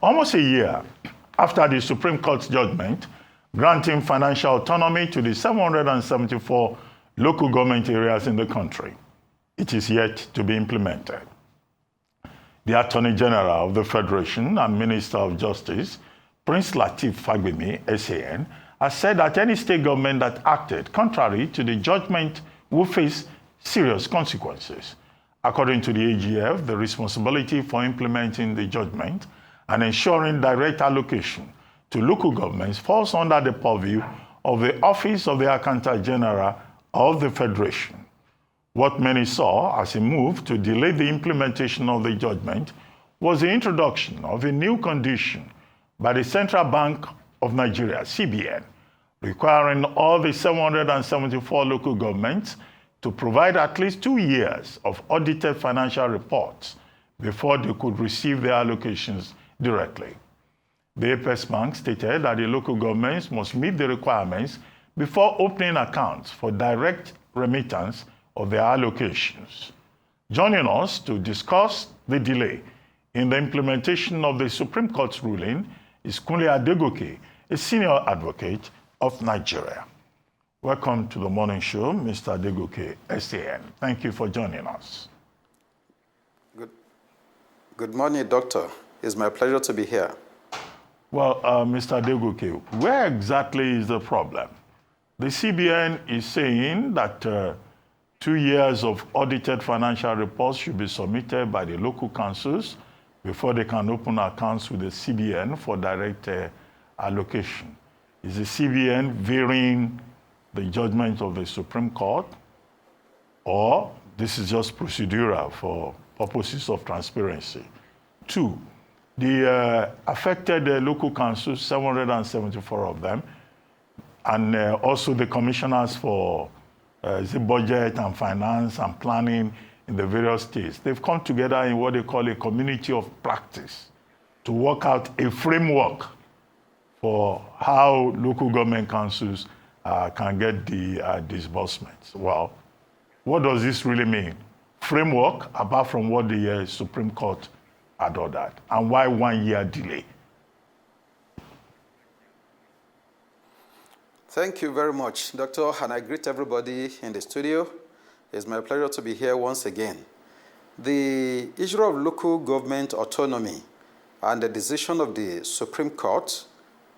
Almost a year after the Supreme Court's judgment granting financial autonomy to the 774 local government areas in the country, it is yet to be implemented. The Attorney General of the Federation and Minister of Justice, Prince Lateef Fagbemi, SAN, has said that any state government that acted contrary to the judgment will face serious consequences. According to the AGF, the responsibility for implementing the judgment and ensuring direct allocation to local governments falls under the purview of the Office of the Accountant General of the Federation. What many saw as a move to delay the implementation of the judgment was the introduction of a new condition by the Central Bank of Nigeria, CBN, requiring all the 774 local governments to provide at least 2 years of audited financial reports before they could receive their allocations directly. The Apex Bank stated that the local governments must meet the requirements before opening accounts for direct remittance of their allocations. Joining us to discuss the delay in the implementation of the Supreme Court's ruling is Kunle Adegoke, a senior advocate of Nigeria. Welcome to the morning show, Mr. Adegoke, SAN. Thank you for joining us. Good morning, Doctor. It's my pleasure to be here. Well, Mr. Adegoke, where exactly is the problem? The CBN is saying that 2 years of audited financial reports should be submitted by the local councils before they can open accounts with the CBN for direct allocation. Is the CBN varying the judgment of the Supreme Court, or this is just procedural for purposes of transparency? 2, the affected local councils, 774 of them, and also the commissioners for the budget and finance and planning in the various states, they've come together in what they call a community of practice to work out a framework for how local government councils can get the disbursements. Well, what does this really mean? Framework, apart from what the Supreme Court had ordered, and why 1 year delay? Thank you very much, Doctor, and I greet everybody in the studio. It's my pleasure to be here once again. The issue of local government autonomy and the decision of the Supreme Court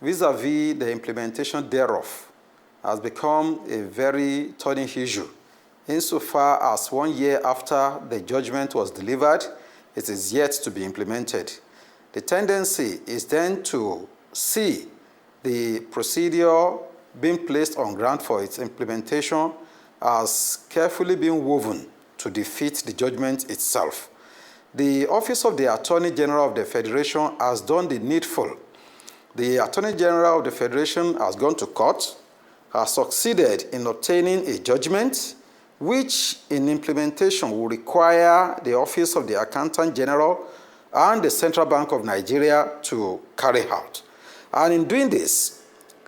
vis-à-vis the implementation thereof has become a very turning issue. Insofar as 1 year after the judgment was delivered, it is yet to be implemented. The tendency is then to see the procedure being placed on ground for its implementation as carefully being woven to defeat the judgment itself. The Office of the Attorney General of the Federation has done the needful. The Attorney General of the Federation has gone to court, has succeeded in obtaining a judgment which in implementation will require the Office of the Accountant General and the Central Bank of Nigeria to carry out. And in doing this,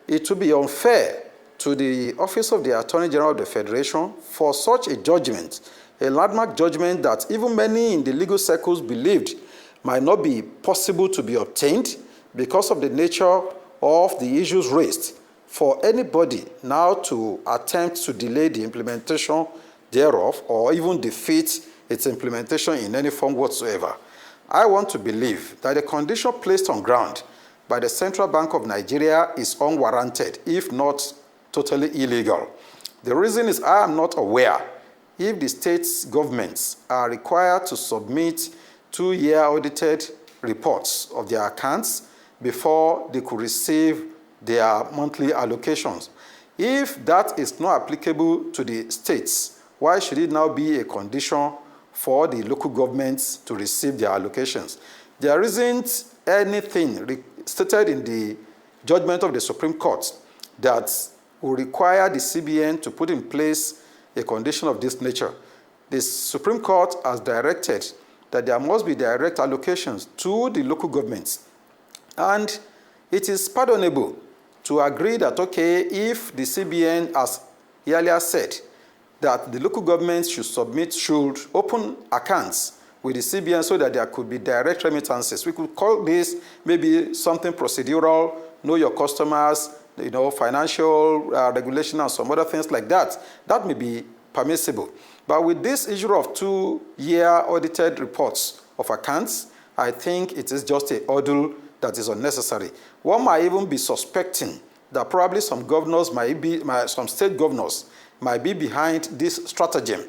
it would be unfair to the Office of the Attorney General of the Federation for such a judgment, a landmark judgment that even many in the legal circles believed might not be possible to be obtained because of the nature of the issues raised, for anybody now to attempt to delay the implementation thereof or even defeat its implementation in any form whatsoever. I want to believe that the condition placed on ground by the Central Bank of Nigeria is unwarranted, if not totally illegal. The reason is I am not aware if the state's governments are required to submit 2-year audited reports of their accounts before they could receive their monthly allocations. If that is not applicable to the states, why should it now be a condition for the local governments to receive their allocations? There isn't anything stated in the judgment of the Supreme Court that will require the CBN to put in place a condition of this nature. The Supreme Court has directed that there must be direct allocations to the local governments. And it is pardonable to agree that, okay, if the CBN, as earlier said, that the local governments should open accounts with the CBN so that there could be direct remittances. We could call this maybe something procedural, know your customers, financial regulation and some other things like that. That may be permissible. But with this issue of 2-year audited reports of accounts, I think it is just a hurdle that is unnecessary. One might even be suspecting that probably some governors some state governors might be behind this stratagem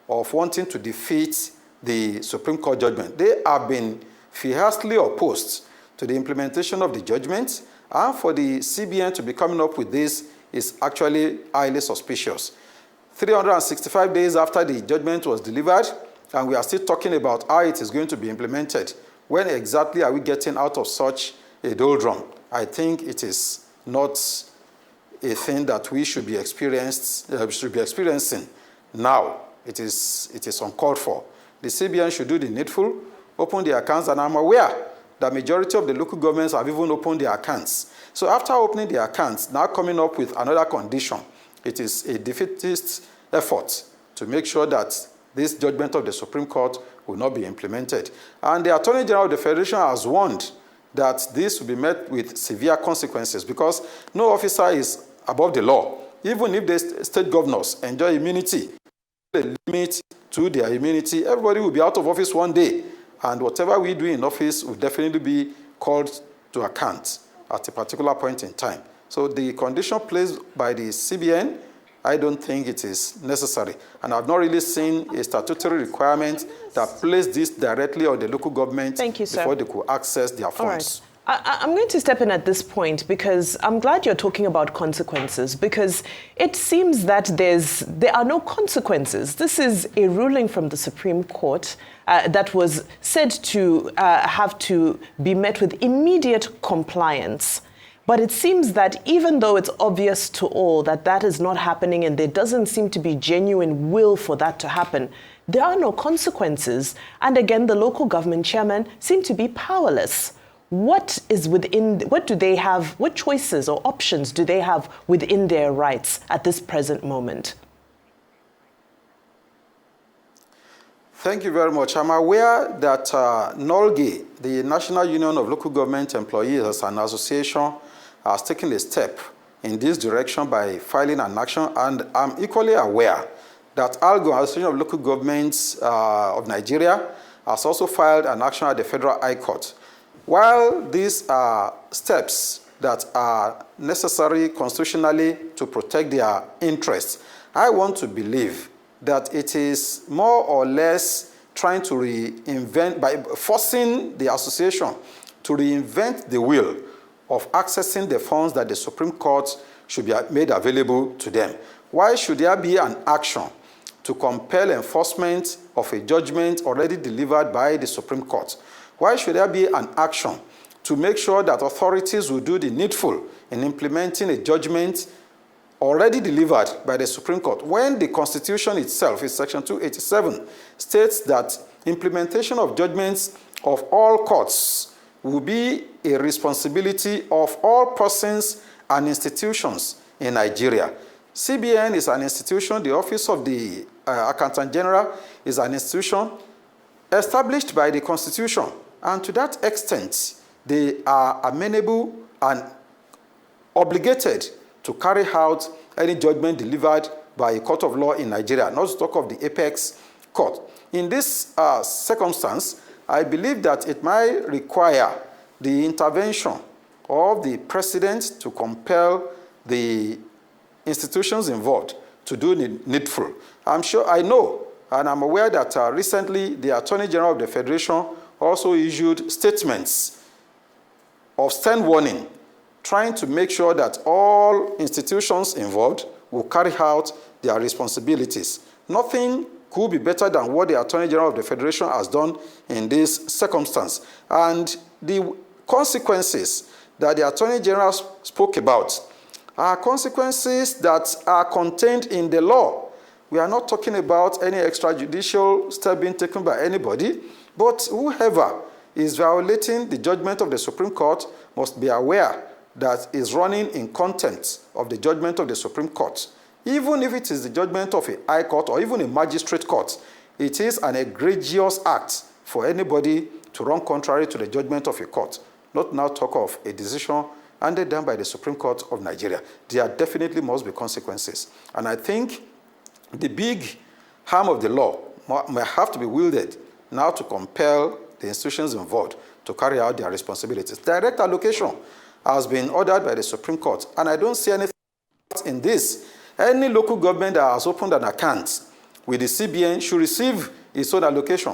of wanting to defeat the Supreme Court judgment. They have been fiercely opposed to the implementation of the judgment, and for the CBN to be coming up with this is actually highly suspicious. 365 days after the judgment was delivered, and we are still talking about how it is going to be implemented. When exactly are we getting out of such a doldrum? I think it is not a thing that we should be experiencing now. It is uncalled for. The CBN should do the needful, open the accounts, and I'm aware that majority of the local governments have even opened their accounts. So after opening the accounts, now coming up with another condition, it is a defeatist effort to make sure that this judgment of the Supreme Court will not be implemented. And the Attorney General of the Federation has warned that this will be met with severe consequences because no officer is above the law. Even if the state governors enjoy immunity, the limit to their immunity, everybody will be out of office one day. And whatever we do in office will definitely be called to account at a particular point in time. So the condition placed by the CBN, I don't think it is necessary. And I've not really seen a statutory requirement that placed this directly on the local government before they could access their funds. All right. I'm going to step in at this point because I'm glad you're talking about consequences, because it seems that there are no consequences. This is a ruling from the Supreme Court that was said to have to be met with immediate compliance. But it seems that even though it's obvious to all that that is not happening and there doesn't seem to be genuine will for that to happen, there are no consequences. And again, the local government chairmen seem to be powerless. What do they have, what choices or options do they have within their rights at this present moment? Thank you very much. I'm aware that LGA, the National Union of Local Government Employees as an association, has taken a step in this direction by filing an action, and I'm equally aware that ALGO, Association of Local Governments of Nigeria, has also filed an action at the Federal High Court. While these are steps that are necessary constitutionally to protect their interests, I want to believe that it is more or less trying to reinvent, by forcing the association to reinvent the wheel of accessing the funds that the Supreme Court should be made available to them. Why should there be an action to compel enforcement of a judgment already delivered by the Supreme Court? Why should there be an action to make sure that authorities will do the needful in implementing a judgment already delivered by the Supreme Court, when the Constitution itself, in Section 287, states that implementation of judgments of all courts will be a responsibility of all persons and institutions in Nigeria. CBN is an institution, the Office of the Accountant General is an institution established by the Constitution, and to that extent, they are amenable and obligated to carry out any judgment delivered by a court of law in Nigeria, not to talk of the apex court. In this circumstance, I believe that it might require the intervention of the president to compel the institutions involved to do the needful. I know, and I'm aware that recently the Attorney General of the Federation also issued statements of stern warning, trying to make sure that all institutions involved will carry out their responsibilities. Nothing could be better than what the Attorney General of the Federation has done in this circumstance. And the consequences that the Attorney General spoke about are consequences that are contained in the law. We are not talking about any extrajudicial step being taken by anybody, but whoever is violating the judgment of the Supreme Court must be aware that is running in contempt of the judgment of the Supreme Court. Even if it is the judgment of a high court or even a magistrate court, it is an egregious act for anybody to run contrary to the judgment of a court, not now talk of a decision handed down by the Supreme Court of Nigeria. There definitely must be consequences. And I think the big harm of the law may have to be wielded now to compel the institutions involved to carry out their responsibilities. Direct allocation has been ordered by the Supreme Court, and I don't see anything in this. Any local government that has opened an account with the CBN should receive its own allocation.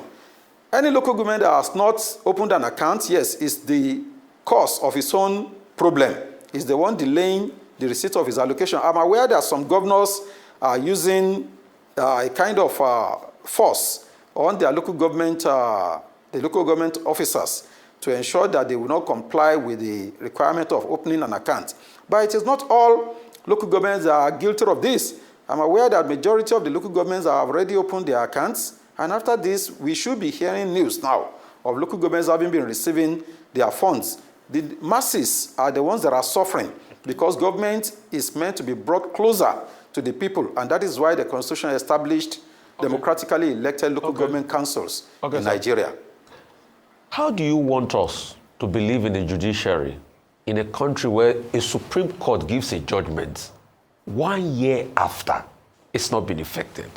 Any local government that has not opened an account, yes, is the cause of its own problem. Is the one delaying the receipt of his allocation. I'm aware that some governors are using a kind of force on their local government, the local government officers, to ensure that they will not comply with the requirement of opening an account. But it is not all local governments that are guilty of this. I'm aware that majority of the local governments have already opened their accounts, and after this, we should be hearing news now of local governments having been receiving their funds. The masses are the ones that are suffering because government is meant to be brought closer to the people, and that is why the Constitution established democratically elected local government councils in Nigeria. How do you want us to believe in the judiciary in a country where a Supreme Court gives a judgment 1 year after it's not been effected?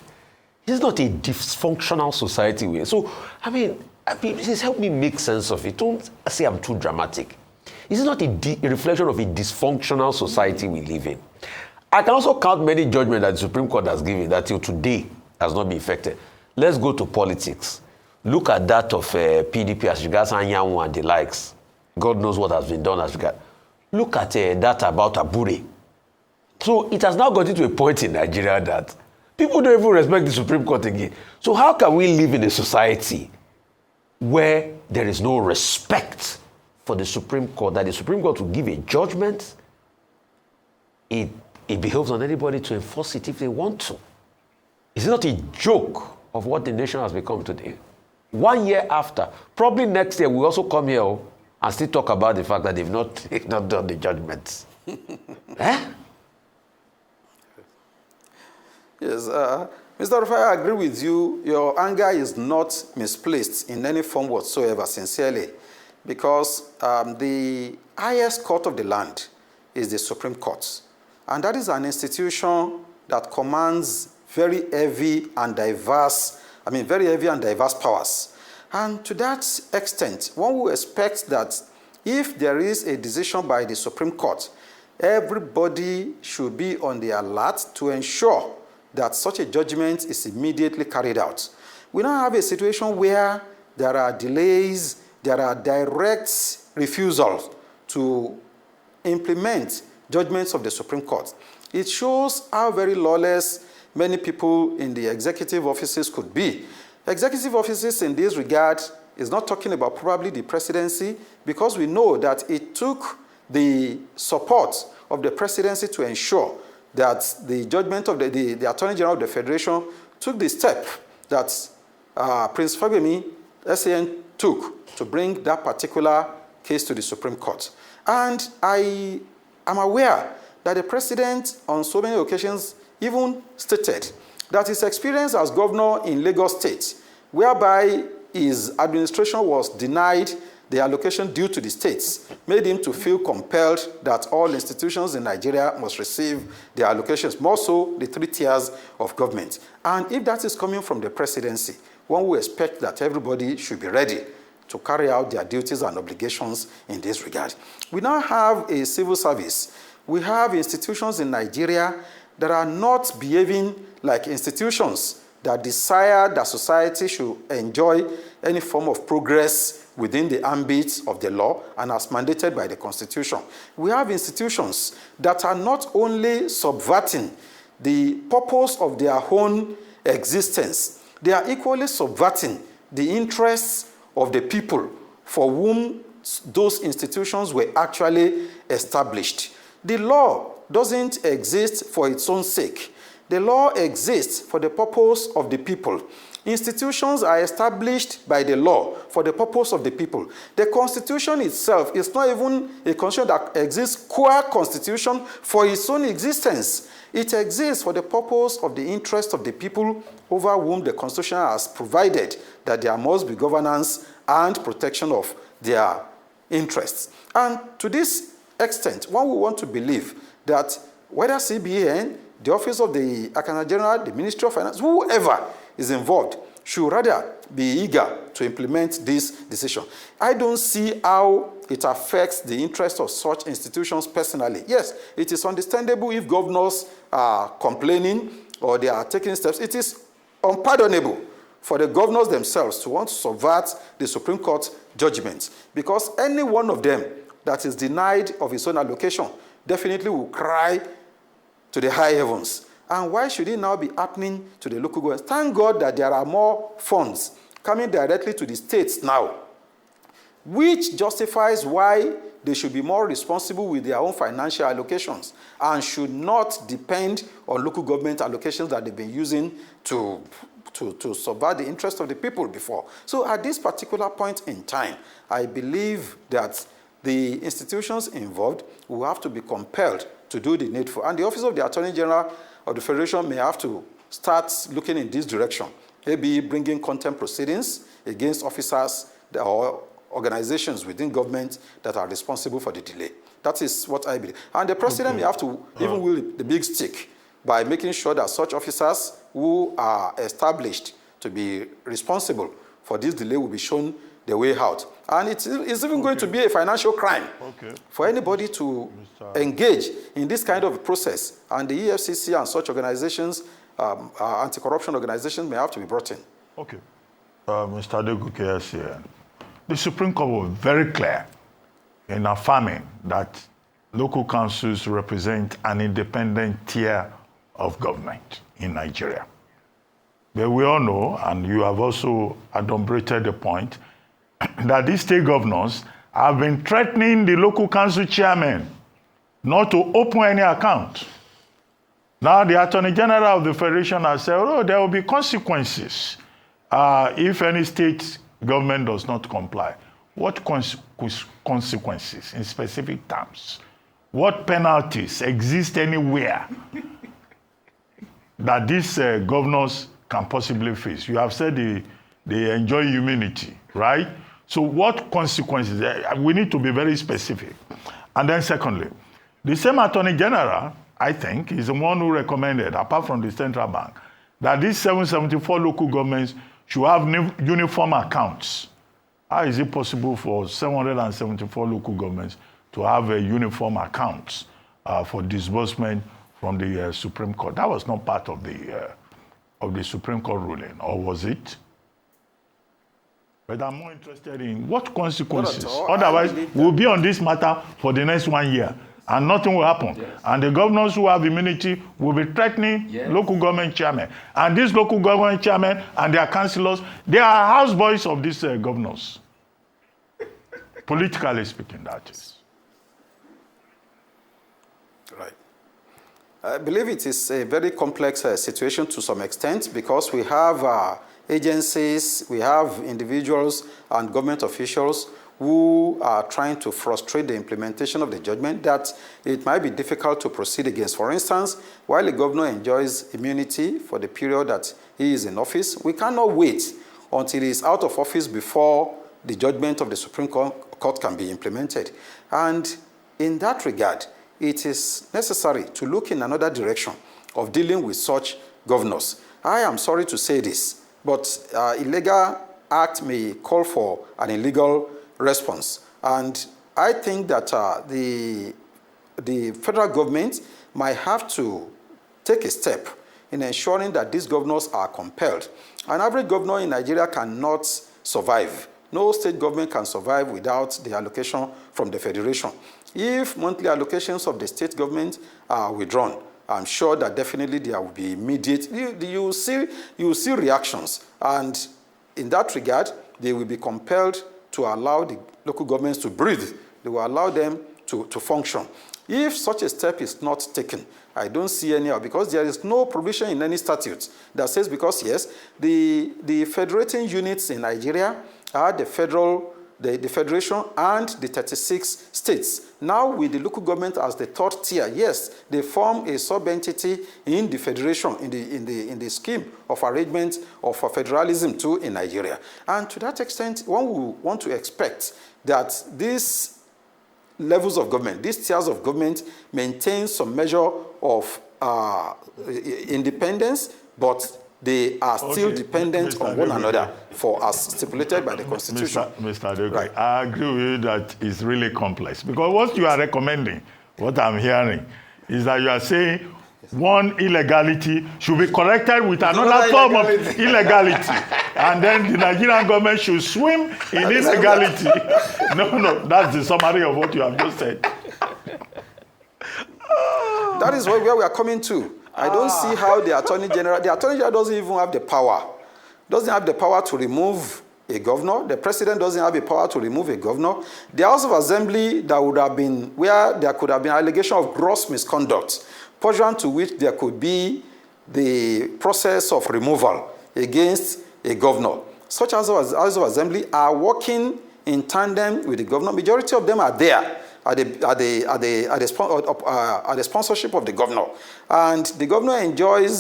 It's not a dysfunctional society. So, I mean, please help me make sense of it. Don't say I'm too dramatic. It's not a reflection of a dysfunctional society we live in. I can also count many judgments that the Supreme Court has given that till today has not been effected. Let's go to politics. Look at that of PDP as regards Anyanwu and the likes. God knows what has been done as regards. Look at that about Abure. So it has now gotten to a point in Nigeria that people don't even respect the Supreme Court again. So how can we live in a society where there is no respect for the Supreme Court, that the Supreme Court will give a judgment, it behoves on anybody to enforce it if they want to? Is it not a joke of what the nation has become today? 1 year after, probably next year we'll also come here and still talk about the fact that they've not done the judgments. Eh? Yes, Mr. Rufai, I agree with you. Your anger is not misplaced in any form whatsoever, sincerely, because the highest court of the land is the Supreme Court. And that is an institution that commands very heavy and diverse powers. And to that extent, one will expect that if there is a decision by the Supreme Court, everybody should be on the alert to ensure that such a judgment is immediately carried out. We now have a situation where there are delays, there are direct refusals to implement judgments of the Supreme Court. It shows how very lawless many people in the executive offices could be. Executive offices in this regard is not talking about probably the presidency, because we know that it took the support of the presidency to ensure that the judgment of the Attorney General of the Federation took the step that Prince Fagbemi SAN took to bring that particular case to the Supreme Court. And I am aware that the president on so many occasions even stated that his experience as governor in Lagos State, whereby his administration was denied the allocation due to the states, made him to feel compelled that all institutions in Nigeria must receive their allocations, more so the 3 tiers of government. And if that is coming from the presidency, one will expect that everybody should be ready to carry out their duties and obligations in this regard. We now have a civil service. We have institutions in Nigeria that are not behaving like institutions that desire that society should enjoy any form of progress within the ambit of the law and as mandated by the Constitution. We have institutions that are not only subverting the purpose of their own existence, they are equally subverting the interests of the people for whom those institutions were actually established. The law doesn't exist for its own sake. The law exists for the purpose of the people. Institutions are established by the law for the purpose of the people. The Constitution itself is not even a constitution that exists qua constitution for its own existence. It exists for the purpose of the interest of the people over whom the Constitution has provided that there must be governance and protection of their interests. And to this extent, one will want to believe that whether CBN, the Office of the Accountant General, the Ministry of Finance, whoever is involved should rather be eager to implement this decision. I don't see how it affects the interest of such institutions personally. Yes, it is understandable if governors are complaining or they are taking steps. It is unpardonable for the governors themselves to want to subvert the Supreme Court judgments, because any one of them that is denied of his own allocation definitely will cry to the high heavens. And why should it now be happening to the local governments? Thank God that there are more funds coming directly to the states now, which justifies why they should be more responsible with their own financial allocations and should not depend on local government allocations that they've been using to subvert the interest of the people before. So at this particular point in time, I believe that the institutions involved will have to be compelled to do the needful. And the Office of the Attorney General of the Federation may have to start looking in this direction, maybe bringing contempt proceedings against officers or organizations within government that are responsible for the delay. That is what I believe. And the president may have to even wield the big stick by making sure that such officers who are established to be responsible for this delay will be shown the way out. And it's even going to be a financial crime for anybody to engage in this kind of a process. And the EFCC and such organizations, anti-corruption organizations, may have to be brought in. Okay. Mr. Adegoke is here. The Supreme Court was very clear in affirming that local councils represent an independent tier of government in Nigeria. But we all know, and you have also adumbrated the point, that these state governors have been threatening the local council chairmen not to open any account. Now the Attorney General of the Federation has said, oh, there will be consequences if any state government does not comply. What consequences in specific terms? What penalties exist anywhere that these governors can possibly face? You have said they enjoy immunity, right? So what consequences? We need to be very specific. And then secondly, the same Attorney General, I think, is the one who recommended, apart from the central bank, that these 774 local governments should have uniform accounts. How is it possible for 774 local governments to have a uniform accounts for disbursement from the Supreme Court? That was not part of the Supreme Court ruling, or was it? But I'm more interested in what consequences. Otherwise, we'll be on this matter for the next 1 year, and nothing will happen. Yes. And the governors who have immunity will be threatening local government chairmen. And these local government chairmen and their councillors, they are houseboys of these governors. Politically speaking, that is. Right. I believe it is a very complex situation to some extent, because we have agencies, we have individuals and government officials who are trying to frustrate the implementation of the judgment that it might be difficult to proceed against. For instance, while a governor enjoys immunity for the period that he is in office, we cannot wait until he is out of office before the judgment of the Supreme Court can be implemented. And in that regard, it is necessary to look in another direction of dealing with such governors. I am sorry to say this, but illegal act may call for an illegal response. And I think that the federal government might have to take a step in ensuring that these governors are compelled. An average governor in Nigeria cannot survive. No state government can survive without the allocation from the federation. If monthly allocations of the state government are withdrawn, I'm sure that definitely there will be immediate, you will see reactions. And in that regard, they will be compelled to allow the local governments to breathe. They will allow them to function. If such a step is not taken, I don't see any, because there is no provision in any statute that says, because yes, the federating units in Nigeria are the federation and the 36 states. Now with the local government as the third tier, yes, they form a sub-entity in the federation, in the scheme of arrangement of federalism too in Nigeria. And to that extent, one will want to expect that these levels of government, these tiers of government, maintain some measure of independence, but they are still dependent on one another as stipulated by the Constitution. Mr. Adegoke, Right. I agree with you that it's really complex, because what you are recommending, what I'm hearing, is that you are saying one illegality should be corrected with another form of illegality. And then the Nigerian government should swim in illegality. No, that's the summary of what you have just said. That is where we are coming to. I don't see how the Attorney General doesn't even have the power. Doesn't have the power to remove a governor. The president doesn't have the power to remove a governor. The House of Assembly, that would have been where there could have been allegation of gross misconduct, pursuant to which there could be the process of removal against a governor. Such House of Assembly are working in tandem with the governor. Majority of them are there at the sponsorship of the governor. And the governor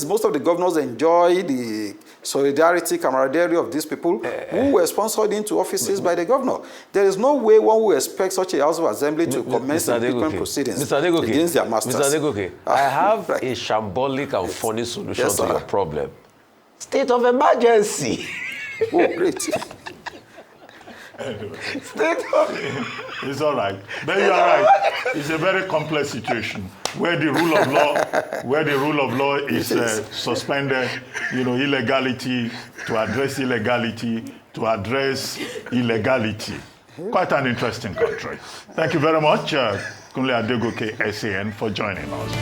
most of the governors enjoy the solidarity, camaraderie of these people who were sponsored into offices by the governor. There is no way one will expect such a House of Assembly to commence impeachment proceedings against their masters. Mr. Adegoke, I have a shambolic and funny solution to your problem. State of emergency. Oh, great. It's all right. But you are right. It's a very complex situation where the rule of law, is suspended. Illegality to address illegality to address illegality. Quite an interesting country. Thank you very much, Kunle Adegoke, SAN, for joining us.